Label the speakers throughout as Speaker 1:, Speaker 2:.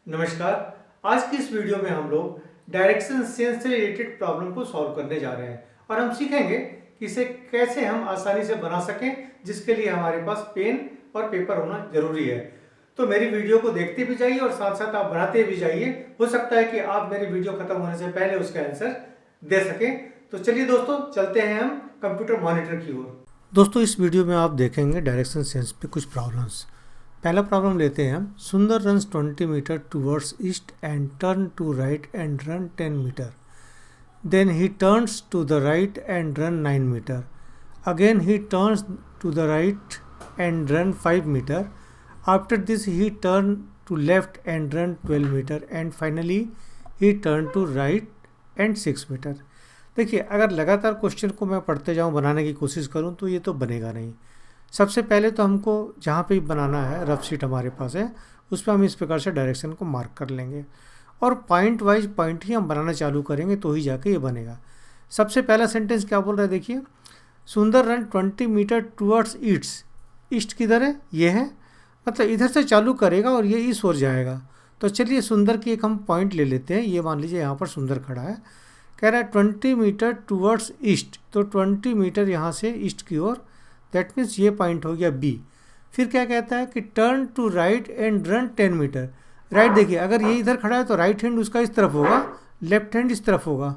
Speaker 1: नमस्कार। आज की इस वीडियो में हम लोग डायरेक्शन सेंस से रिलेटेड प्रॉब्लम को सॉल्व करने जा रहे हैं और हम सीखेंगे कि इसे कैसे हम आसानी से बना सकें, जिसके लिए हमारे पास पेन और पेपर होना जरूरी है। तो मेरी वीडियो को देखते भी जाइए और साथ साथ आप बनाते भी जाइए। हो सकता है कि आप मेरी वीडियो खत्म होने से पहले उसका आंसर दे सकें। तो चलिए दोस्तों, चलते हैं हम कंप्यूटर मॉनिटर की ओर। दोस्तों, इस वीडियो में आप देखेंगे डायरेक्शन सेंस पे कुछ प्रॉब्लम्स। पहला प्रॉब्लम लेते हैं हम। Sundar runs 20 metre towards east and turn to right and run 10 metre. Then he turns to the right and run 9 metre. Again he turns to the right and run 5 metre. After this he turned to left and run 12 metre and finally he turned to right and 6 metre. देखिए, अगर लगातार question को मैं पढ़ते जाऊं, बनाने की कोशिश करूं, तो ये तो बनेगा नहीं। सबसे पहले तो हमको जहाँ पे बनाना है, रफ शीट हमारे पास है, उस पर हम इस प्रकार से डायरेक्शन को मार्क कर लेंगे और पॉइंट वाइज पॉइंट ही हम बनाना चालू करेंगे, तो ही जाके ये बनेगा। सबसे पहला सेंटेंस क्या बोल रहा है, देखिए, Sundar run 20 metre towards east. East किधर है? ये है, मतलब इधर से चालू करेगा और ये इस ओर जाएगा। तो चलिए सुंदर की एक हम पॉइंट ले लेते हैं। ये मान लीजिए यहाँ पर सुंदर खड़ा है, कह रहा है 20 मीटर टूवर्ड्स ईस्ट, तो 20 मीटर यहाँ से ईस्ट की ओर, दैट मीन्स ये पॉइंट हो गया बी। फिर क्या कहता है कि turn to right and run 10 metre. Right, देखिए, अगर ये इधर खड़ा है तो राइट हैंड उसका इस तरफ होगा, लेफ्ट हैंड इस तरफ होगा।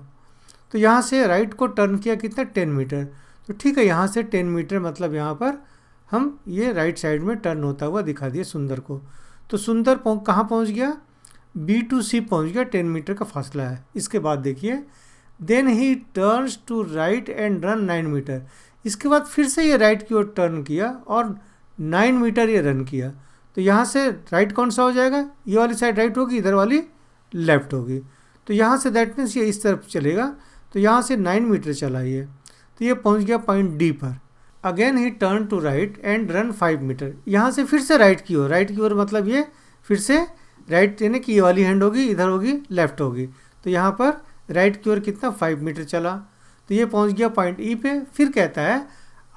Speaker 1: तो यहाँ से राइट को टर्न किया कितना? 10 मीटर। तो ठीक है, यहाँ से 10 मीटर मतलब यहाँ पर हम ये राइट साइड में टर्न होता हुआ दिखा दिए सुंदर को। तो सुंदर कहाँ पहुँच गया? बी टू सी पहुँच गया, 10 मीटर का फासला है। इसके बाद देखिए, then he turns to right and run 9 metre. इसके बाद फिर से ये राइट की ओर टर्न किया और 9 मीटर ये रन किया। तो यहाँ से राइट कौन सा हो जाएगा? ये वाली साइड राइट होगी, इधर वाली लेफ्ट होगी। तो यहाँ से दैट मीन्स ये इस तरफ चलेगा। तो यहाँ से 9 मीटर चला ये, तो ये पहुँच गया पॉइंट डी पर। Again he turn to right and run 5 metre. यहाँ से फिर से राइट की ओर मतलब ये फिर से राइट, यानी कि ये वाली हैंड होगी, इधर होगी, लेफ्ट होगी। तो यहाँ पर राइट की ओर कितना? 5 मीटर चला, तो ये पहुँच गया पॉइंट ई पे। फिर कहता है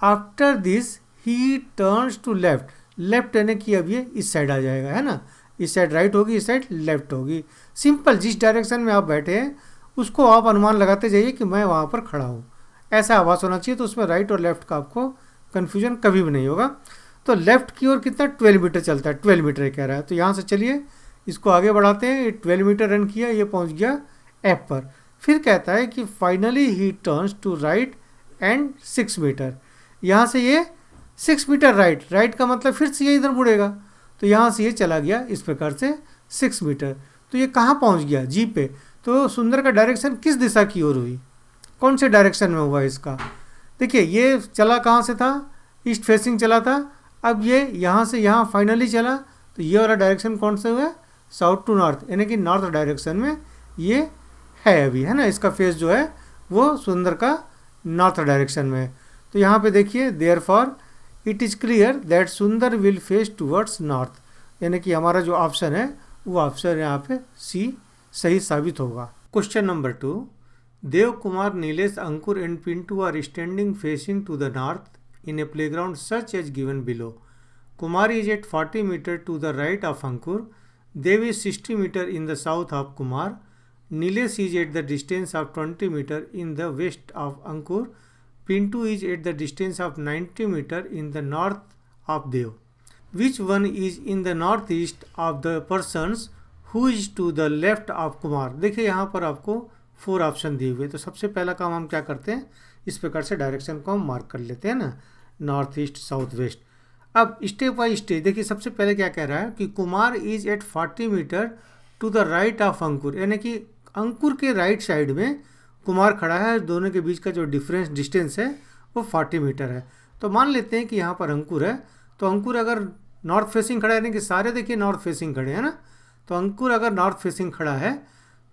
Speaker 1: after this he turns to left. Left यानी कि अब ये इस साइड आ जाएगा, है ना। इस साइड राइट होगी, इस साइड लेफ्ट होगी। सिंपल, जिस डायरेक्शन में आप बैठे हैं उसको आप अनुमान लगाते जाइए कि मैं वहाँ पर खड़ा हूँ, ऐसा आवाज़ होना चाहिए। तो उसमें राइट और लेफ्ट का आपको कन्फ्यूजन कभी भी नहीं होगा। तो लेफ्ट की ओर कितना? 12 मीटर चलता है, 12 मीटर कह रहा है। तो यहाँ से चलिए इसको आगे बढ़ाते हैं। ये 12 मीटर रन किया, ये पहुँच गया एफ पर। फिर कहता है कि finally he turns to right and 6 metre. यहाँ से ये 6 मीटर राइट का मतलब फिर से ये इधर मुड़ेगा। तो यहाँ से ये चला गया इस प्रकार से 6 मीटर। तो ये कहाँ पहुँच गया? जी पे। तो सुंदर का डायरेक्शन किस दिशा की ओर हुई? कौन से डायरेक्शन में हुआ इसका? देखिए, ये चला कहाँ से था? ईस्ट फेसिंग चला था। अब ये यहाँ से यहाँ फाइनली चला, तो ये वाला डायरेक्शन कौन सा हुआ? साउथ टू नॉर्थ, यानी कि नॉर्थ डायरेक्शन में ये है अभी, है ना। इसका फेस जो है वो सुंदर का नॉर्थ डायरेक्शन में है। तो यहाँ पे देखिए, therefore it is clear that सुंदर विल फेस टूवर्ड्स नॉर्थ, यानी कि हमारा जो ऑप्शन है वो ऑप्शन यहाँ पे सी सही साबित होगा। Question number 2, Dev Kumar, Nilesh, Ankur and Pintu are standing facing to the north in a playground such as given below. Kumar is at 40 meter to the right of Ankur. Dev is 60 meter in the south of Kumar. Nilesh is at the distance of 20 meter in the west of Ankur. Pintu is at the distance of 90 meter in the north of Dev. Which one is in the northeast of the persons who is to the left of Kumar? देखिए, यहाँ पर आपको 4 option दिए हुए। तो सबसे पहला काम हम क्या करते हैं, इस प्रकार से डायरेक्शन को हम मार्क कर लेते हैं ना, नॉर्थ ईस्ट, साउथ वेस्ट। अब स्टेप बाई स्टेप देखिए, सबसे पहले क्या कह रहा है कि Kumar is at 40 meter to the right of Ankur, यानी कि अंकुर के राइट साइड में कुमार खड़ा है। दोनों के बीच का जो डिस्टेंस है वो 40 मीटर है। तो मान लेते हैं कि यहाँ पर अंकुर है। तो अंकुर अगर नॉर्थ फेसिंग खड़ा है, यानी कि सारे देखिए नॉर्थ फेसिंग खड़े हैं ना। तो अंकुर अगर नॉर्थ फेसिंग खड़ा है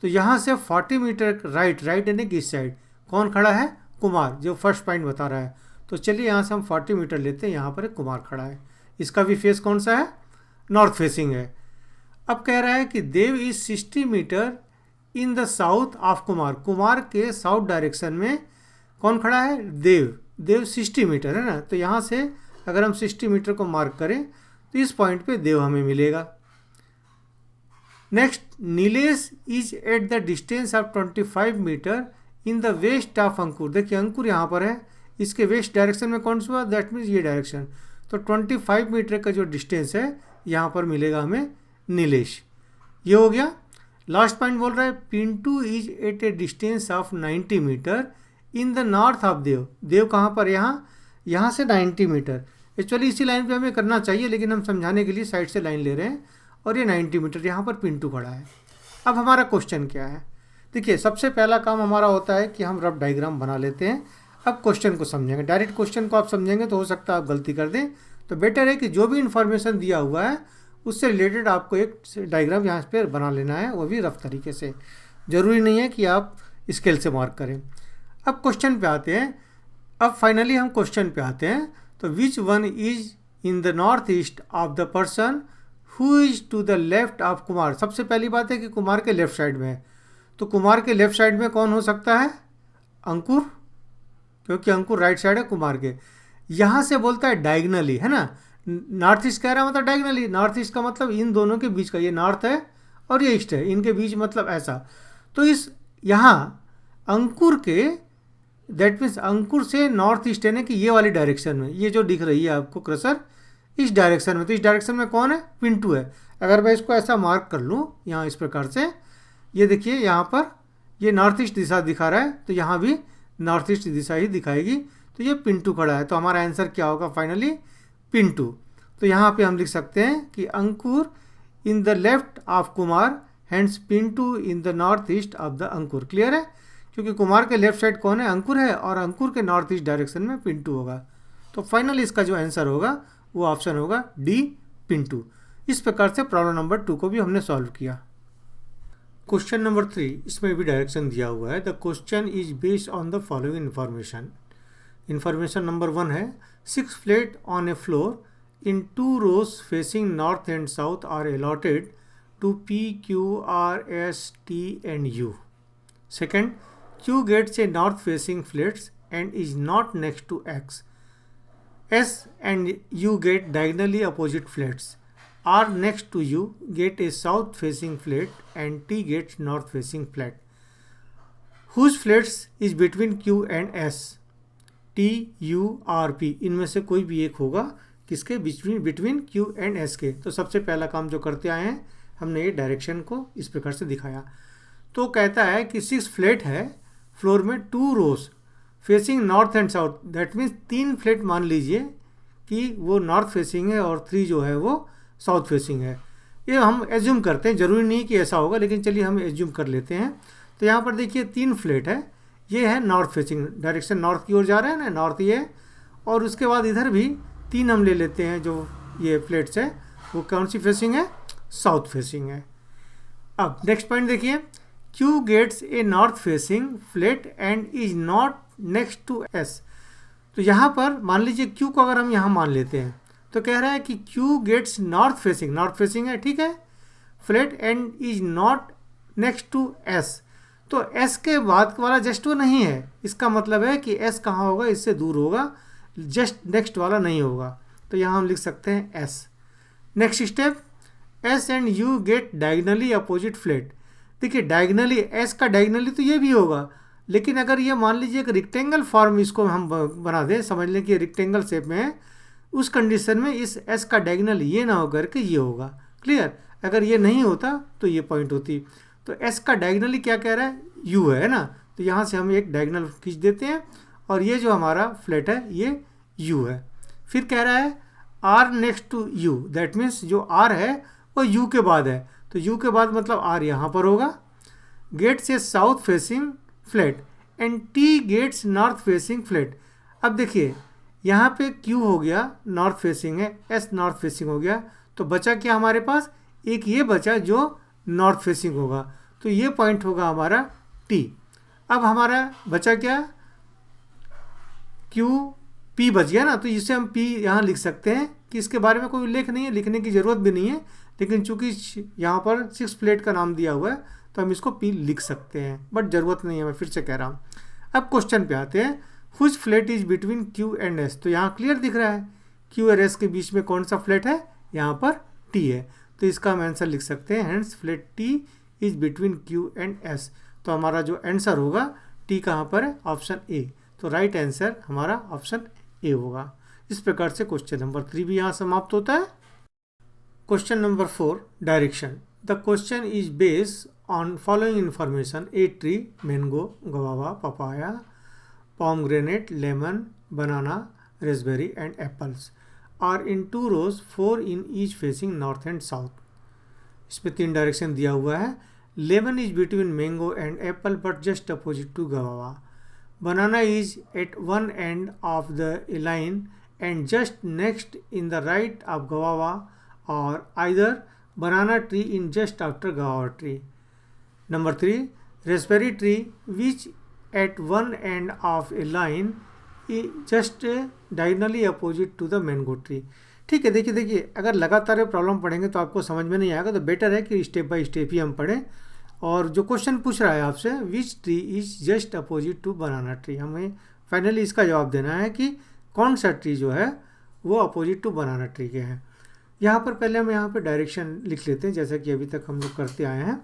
Speaker 1: तो यहाँ से 40 मीटर राइट यानी कि इस साइड कौन खड़ा है? कुमार, जो फर्स्ट पॉइंट बता रहा है। तो चलिए यहाँ से हम 40 मीटर लेते हैं, यहाँ पर एक कुमार खड़ा है। इसका भी फेस कौन सा है? नॉर्थ फेसिंग है। अब कह रहा है कि Dev is 60 meter in the south of Kumar. Kumar के साउथ डायरेक्शन में कौन खड़ा है? देव 60 मीटर है ना। तो यहाँ से अगर हम 60 मीटर को मार्क करें तो इस पॉइंट पे देव हमें मिलेगा। Next, Nilesh is at the distance of 25 meter in the west of Ankur. देखिए अंकुर यहाँ पर है, इसके वेस्ट डायरेक्शन में कौन सा हुआ, दैट मीन्स ये डायरेक्शन। तो 25 मीटर का जो डिस्टेंस है यहाँ पर मिलेगा हमें नीलेश। ये हो गया। लास्ट पॉइंट बोल रहा है Pintu is at a distance of 90 meter in the north of Dev. Dev कहाँ पर, यहाँ से 90 मीटर। एक्चुअली इसी लाइन पे हमें करना चाहिए, लेकिन हम समझाने के लिए साइड से लाइन ले रहे हैं, और ये 90 मीटर यहाँ पर पिंटू खड़ा है। अब हमारा क्वेश्चन क्या है, देखिए सबसे पहला काम हमारा होता है कि हम रफ डायग्राम बना लेते हैं। अब क्वेश्चन को समझेंगे, डायरेक्ट क्वेश्चन को आप समझेंगे तो हो सकता है आप गलती कर दें, तो बेटर है कि जो भी इन्फॉर्मेशन दिया हुआ है उससे रिलेटेड आपको एक डायग्राम यहाँ पर बना लेना है, वो भी रफ तरीके से। ज़रूरी नहीं है कि आप स्केल से मार्क करें। अब क्वेश्चन पे आते हैं। अब फाइनली हम क्वेश्चन पे आते हैं। तो which one is in the north east of the person who is to the left of Kumar. सबसे पहली बात है कि कुमार के लेफ्ट साइड में है, तो कुमार के लेफ्ट साइड में कौन हो सकता है, अंकुर, क्योंकि अंकुर राइट साइड है कुमार के। यहाँ से बोलता है डायगनली, है ना, नॉर्थ ईस्ट कह रहा है मतलब डायगनली। नॉर्थ ईस्ट का मतलब इन दोनों के बीच का, ये नॉर्थ है और ये ईस्ट है, इनके बीच मतलब ऐसा। तो इस यहाँ अंकुर के, दैट मीन्स अंकुर से नॉर्थ ईस्ट है ना, कि ये वाली डायरेक्शन में, ये जो दिख रही है आपको क्रसर, इस डायरेक्शन में। तो इस डायरेक्शन में कौन है, पिंटू है। अगर मैं इसको ऐसा मार्क कर लूँ यहाँ इस प्रकार से, ये देखिए यहाँ पर ये नॉर्थ ईस्ट दिशा दिखा रहा है, तो यहाँ भी नॉर्थ ईस्ट दिशा ही दिखाएगी। तो ये पिंटू खड़ा है, तो हमारा आंसर क्या होगा फाइनली, पिंटू। तो यहाँ पे हम लिख सकते हैं कि Ankur in the left of Kumar, hands Pintu in the north east of the Ankur. Clear है, क्योंकि कुमार के लेफ्ट साइड कौन है, अंकुर है, और अंकुर के नॉर्थ ईस्ट डायरेक्शन में पिंटू होगा। तो फाइनली इसका जो आंसर होगा वो ऑप्शन होगा डी, पिंटू। इस प्रकार से प्रॉब्लम नंबर 2 को भी हमने सॉल्व किया। क्वेश्चन नंबर 3, इसमें भी डायरेक्शन दिया हुआ है। The question is based on the following information. Information number 1 है 6 flat on a floor in 2 rows facing north and south are allotted to P, Q, R, S, T and U. Second, Q gets a north facing flats and is not next to X. S and U get diagonally opposite flats. R next to U get a south facing flat and T gets north facing flat. Whose flats is between Q and S? T, U, R, P. इनमें से कोई भी एक होगा किसके, between Q and S के। तो सबसे पहला काम जो करते आए हैं, हमने ये डायरेक्शन को इस प्रकार से दिखाया। तो कहता है कि 6 फ्लैट है फ्लोर में, 2 rows facing north and south. That means 3 flat मान लीजिए कि वो नॉर्थ फेसिंग है और 3 जो है वो साउथ फेसिंग है। ये हम एज्यूम करते हैं, ज़रूरी नहीं कि ऐसा होगा, लेकिन चलिए हम एज्यूम कर लेते हैं। तो यहाँ पर देखिए 3 फ्लैट है, ये है नॉर्थ फेसिंग, डायरेक्शन नॉर्थ की ओर जा रहा है ना, नॉर्थ ये, और उसके बाद इधर भी 3 हम ले लेते हैं जो ये फ्लैट्स है, वो कौन सी फेसिंग है, साउथ फेसिंग है। अब नेक्स्ट पॉइंट देखिए, Q gets a north facing flat and is not next to S। तो यहाँ पर मान लीजिए Q को अगर हम यहाँ मान लेते हैं, तो कह रहा है कि Q गेट्स नॉर्थ फेसिंग है, ठीक है, flat and is not next to S। तो S के बाद वाला जस्ट वो नहीं है, इसका मतलब है कि S कहाँ होगा, इससे दूर होगा, जस्ट नेक्स्ट वाला नहीं होगा। तो यहाँ हम लिख सकते हैं S। Next step, S and U get diagonally opposite flat. देखिए डायगनली, S का डायगनली तो ये भी होगा, लेकिन अगर ये मान लीजिए एक रेक्टेंगल फॉर्म इसको हम बना दें, समझ लें कि रेक्टेंगल शेप में है, उस कंडीशन में इस S का डायगनल ये ना होकर के ये होगा। क्लियर, अगर ये नहीं होता तो ये पॉइंट होती। तो S का डायगनली क्या कह रहा है, U है ना, तो यहाँ से हम एक डायगनल खींच देते हैं, और ये जो हमारा फ्लैट है ये U है। फिर कह रहा है R next to U, that means जो R है वो U के बाद है, तो U के बाद मतलब R यहाँ पर होगा। Gets a south facing flat and T gets north facing flat. अब देखिए यहाँ पे Q हो गया नॉर्थ फेसिंग है, S नॉर्थ फेसिंग हो गया, तो बचा क्या हमारे पास, एक ये बचा जो नॉर्थ फेसिंग होगा, तो ये पॉइंट होगा हमारा T। अब हमारा बचा क्या, Q P बच गया ना, तो इसे हम P यहाँ लिख सकते हैं कि इसके बारे में कोई उल्लेख नहीं है, लिखने की ज़रूरत भी नहीं है, लेकिन चूंकि यहाँ पर 6 फ्लैट का नाम दिया हुआ है तो हम इसको P लिख सकते हैं, बट ज़रूरत नहीं है, मैं फिर से कह रहा हूँ। अब क्वेश्चन पे आते हैं, which flat is between Q and S। तो यहाँ क्लियर दिख रहा है Q और S के बीच में कौन सा फ्लैट है, यहाँ पर T है। तो इसका हम आंसर लिख सकते हैं hence flat T is between Q and S. तो हमारा जो आंसर होगा टी कहाँ पर है, ऑप्शन ए। तो राइट आंसर हमारा ऑप्शन ए होगा। इस प्रकार से क्वेश्चन नंबर 3 भी यहाँ समाप्त होता है। Question number 4, direction. The question is based on following information: a tree, mango, गवावा, papaya, pomegranate, lemon, banana, raspberry and apples are in 2 rows, 4 in each facing north and south. इसमें 3 direction दिया हुआ है। Lemon is between mango and apple but just opposite to guava. Banana is at one end of the line and just next in the right of guava, और either banana tree in just after guava tree. Number 3, raspberry tree which at one end of a line just diagonally opposite to the mango tree। ठीक है, देखिए अगर लगातार problem पढ़ेंगे तो आपको समझ में नहीं आएगा, तो बेटर है कि स्टेप बाय स्टेप ही हम पढ़ें। और जो क्वेश्चन पूछ रहा है आपसे, which tree is just opposite to banana tree, हमें फाइनली इसका जवाब देना है कि कौन सा ट्री जो है वो अपोजिट टू बनाना ट्री के हैं। यहाँ पर पहले हम यहाँ पर डायरेक्शन लिख लेते हैं जैसा कि अभी तक हम लोग करते आए हैं।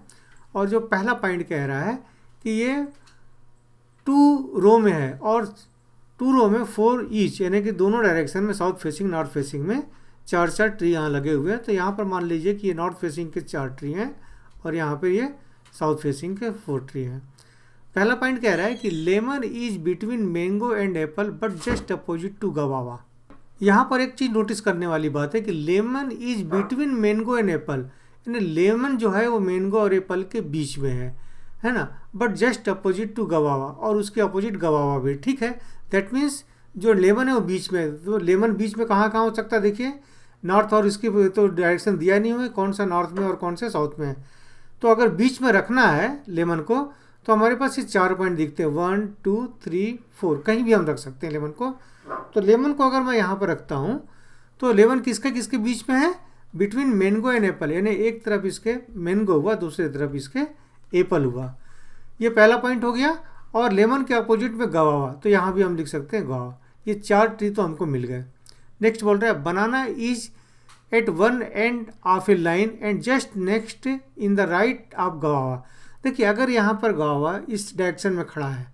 Speaker 1: और जो पहला पॉइंट कह रहा है कि ये 2 रो में है और 2 रो में 4 ईच, यानी कि दोनों डायरेक्शन में, साउथ फेसिंग नॉर्थ फेसिंग में 4 ट्री यहाँ लगे हुए हैं। तो यहाँ पर मान लीजिए कि ये नॉर्थ फेसिंग के 4 ट्री हैं और यहाँ पर ये साउथ फेसिंग के 4 ट्री हैं। पहला पॉइंट कह रहा है कि lemon is between mango and apple but just opposite to guava. यहाँ पर एक चीज़ नोटिस करने वाली बात है कि lemon is between mango and Apple, यानी लेमन जो है वो मैंगो और एप्पल के बीच में है ना, but just opposite to guava, और उसके अपोजिट गवावा भी। ठीक है, दैट मीन्स जो लेमन है वो बीच में, तो लेमन बीच में कहाँ हो सकता है, देखिए नॉर्थ, और इसकी तो डायरेक्शन दिया नहीं हुआ कौन सा नॉर्थ में और कौन से साउथ में है। तो अगर बीच में रखना है लेमन को तो हमारे पास ये 4 पॉइंट दिखते हैं, 1 2 3 4, कहीं भी हम रख सकते हैं लेमन को। तो लेमन को अगर मैं यहाँ पर रखता हूँ तो लेमन किसके बीच में है, बिटवीन मैंगो एंड एप्पल, यानी एक तरफ इसके मैंगो हुआ, दूसरी तरफ इसके एप्पल हुआ। ये पहला पॉइंट हो गया। और लेमन के अपोजिट में गवावा, तो यहाँ भी हम लिख सकते हैं गवावा। ये 4 ट्री तो हमको मिल गए। नेक्स्ट बोल रहा है banana is at one end of a line and just next in the right of guava. देखिए अगर यहाँ पर गवावा इस डायरेक्शन में खड़ा है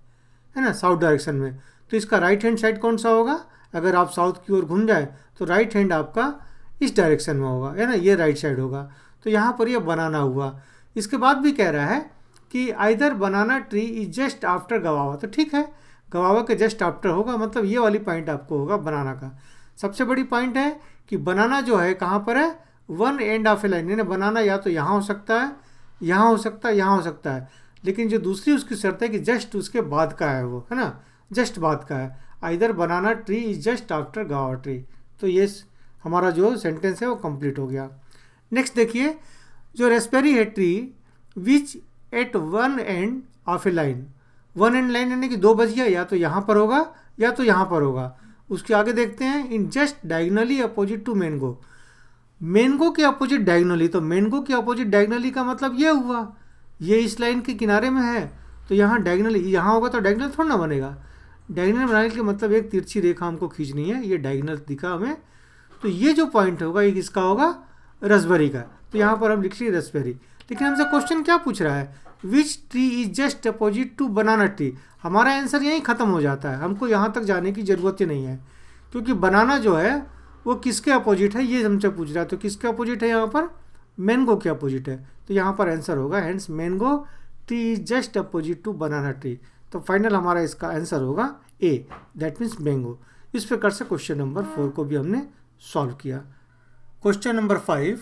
Speaker 1: ना, साउथ डायरेक्शन में, तो इसका राइट हैंड साइड कौन सा होगा, अगर आप साउथ की ओर घूम जाए तो राइट हैंड आपका इस डायरेक्शन में होगा, है ना, ये राइट साइड होगा। तो यहाँ पर ये बनाना हुआ। इसके बाद भी कह रहा है कि either banana tree is just after गवावा, तो ठीक है, गवावा के जस्ट आफ्टर होगा, मतलब ये वाली पॉइंट आपको होगा बनाना का। सबसे बड़ी पॉइंट है कि बनाना जो है कहाँ पर है, one end of a line, यानी बनाना या तो यहाँ हो सकता है, यहाँ हो सकता है, यहाँ हो सकता है, लेकिन जो दूसरी उसकी शर्त है कि जस्ट उसके बाद का है वो, है ना, जस्ट बाद का है। Either banana tree is just after guava tree. तो ये हमारा जो सेंटेंस है वो कंप्लीट हो गया। नेक्स्ट देखिए, जो रेस्पेरी है tree which at one end of a line, one end line यानी कि 2 बजिया, या तो यहाँ पर होगा या तो यहाँ पर होगा। उसके आगे देखते हैं, in just diagonally opposite to mango, mango के अपोजिट डायगनली, तो मैंगो के अपोजिट डायगनली का मतलब ये हुआ ये इस लाइन के किनारे में है, तो यहाँ डायगनली, यहाँ होगा तो डायगनल थोड़ा ना बनेगा। डायगनल बनाने के मतलब एक तिरछी रेखा हमको खींचनी है, ये डायगनल दिखा हमें, तो ये जो पॉइंट होगा ये किसका होगा, रसबेरी का। तो यहाँ पर हम लिख रही रसबेरी। लेकिन हमसे क्वेश्चन क्या पूछ रहा है, which tree is just opposite to banana tree. हमारा आंसर यहीं ख़त्म हो जाता है, हमको यहाँ तक जाने की ज़रूरत ही नहीं है, क्योंकि बनाना जो है वो किसके अपोजिट है ये हमसे पूछ रहा है। तो किसके अपोजिट है, यहाँ पर मैंगो के अपोजिट है, तो यहाँ पर आंसर होगा hence mango tree is just opposite to banana tree. तो फाइनल हमारा इसका आंसर होगा ए, दैट मीन्स मैंगो। इस प्रकार से क्वेश्चन नंबर 4 को भी हमने सॉल्व किया। Question number 5,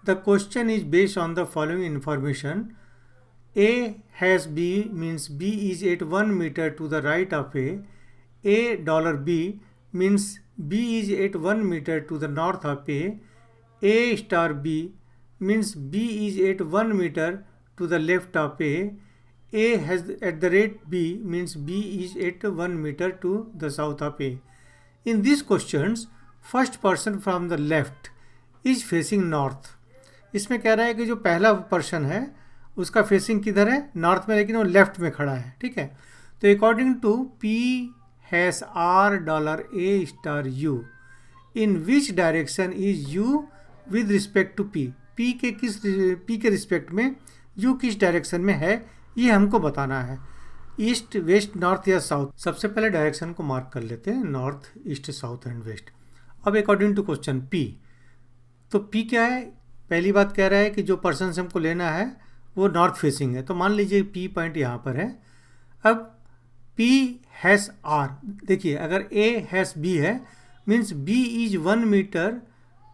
Speaker 1: the question is based on the following information: A has B means B is at 1 meter to the right of A $B means B is at 1 meter to the north of A star B means B is at 1 meter to the left of A has at the rate B means B is at 1 meter to the south of A. In these questions, first person from the left is facing north. इसमें कह रहा है कि जो पहला person है उसका facing किधर है, नॉर्थ में, लेकिन वो लेफ्ट में खड़ा है। ठीक है, तो according to P hash $A star U, in which direction is U with respect to P। P के रिस्पेक्ट में यू किस डायरेक्शन में है ये हमको बताना है, ईस्ट वेस्ट नॉर्थ या साउथ। सबसे पहले डायरेक्शन को मार्क कर लेते हैं, north east south and west. अब अकॉर्डिंग टू क्वेश्चन पी, तो पी क्या है? पहली बात कह रहा है कि जो पर्सन हमको लेना है वो नॉर्थ फेसिंग है, तो मान लीजिए पी पॉइंट यहाँ पर है। अब P हैश R, देखिए अगर A हैश B है means B is 1 metre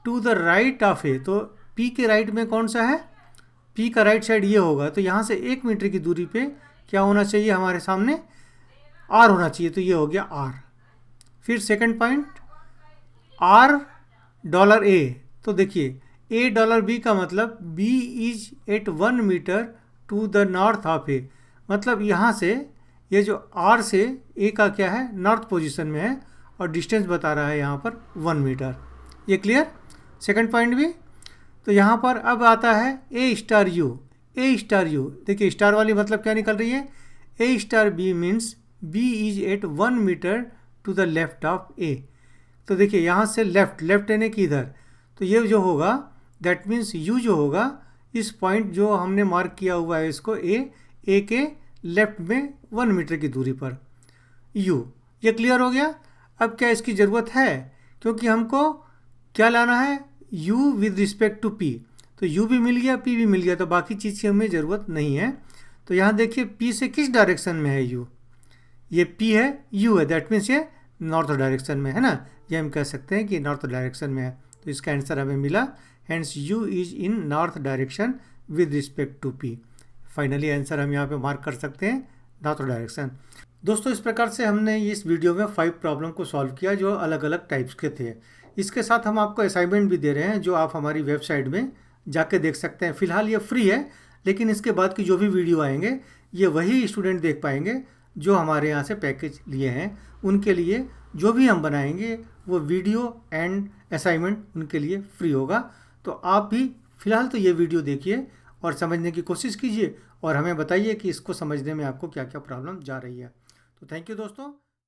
Speaker 1: to the right of A, तो P के राइट में कौन सा है? P का राइट साइड ये होगा, तो यहाँ से 1 मीटर की दूरी पे क्या होना चाहिए? हमारे सामने R होना चाहिए, तो ये हो गया R। फिर second point R dollar A, तो देखिए A डॉलर B का मतलब B is at 1 metre to the north of A, मतलब यहाँ से ये जो R से A का क्या है? नॉर्थ पोजीशन में है और डिस्टेंस बता रहा है यहाँ पर 1 मीटर। ये क्लियर? सेकंड पॉइंट भी। तो यहाँ पर अब आता है A star U। A star U, देखिए स्टार वाली मतलब क्या निकल रही है? A star B means B is at 1 metre to the left of A। तो देखिए यहाँ से लेफ्ट यानी कि इधर, तो ये जो होगा दैट मीन्स U जो होगा इस पॉइंट जो हमने मार्क किया हुआ है इसको A के लेफ्ट में 1 मीटर की दूरी पर U। ये क्लियर हो गया? अब क्या इसकी ज़रूरत है? क्योंकि हमको क्या लाना है? U with respect to P, तो U भी मिल गया P भी मिल गया, तो बाकी चीज़ की हमें ज़रूरत नहीं है। तो यहाँ देखिए P से किस डायरेक्शन में है U? ये P है, U है, दैट मीन्स ये नॉर्थ डायरेक्शन में है ना, ये हम कह सकते हैं कि नॉर्थ डायरेक्शन में है। तो इसका आंसर हमें मिला, hence U is in north direction with respect to P। Finally answer हम यहाँ पे मार्क कर सकते हैं नॉर्थ डायरेक्शन। दोस्तों इस प्रकार से हमने इस वीडियो में 5 प्रॉब्लम को सॉल्व किया जो अलग अलग टाइप्स के थे। इसके साथ हम आपको असाइनमेंट भी दे रहे हैं जो आप हमारी वेबसाइट में जाके देख सकते हैं। फिलहाल ये फ्री है, लेकिन इसके बाद की जो भी वीडियो आएंगे ये वही स्टूडेंट देख पाएंगे जो हमारे यहाँ से पैकेज लिए हैं। उनके लिए जो भी हम बनाएंगे वो वीडियो एंड असाइनमेंट उनके लिए फ्री होगा। तो आप भी फिलहाल तो ये वीडियो देखिए और समझने की कोशिश कीजिए और हमें बताइए कि इसको समझने में आपको क्या क्या प्रॉब्लम जा रही है। तो थैंक यू दोस्तों।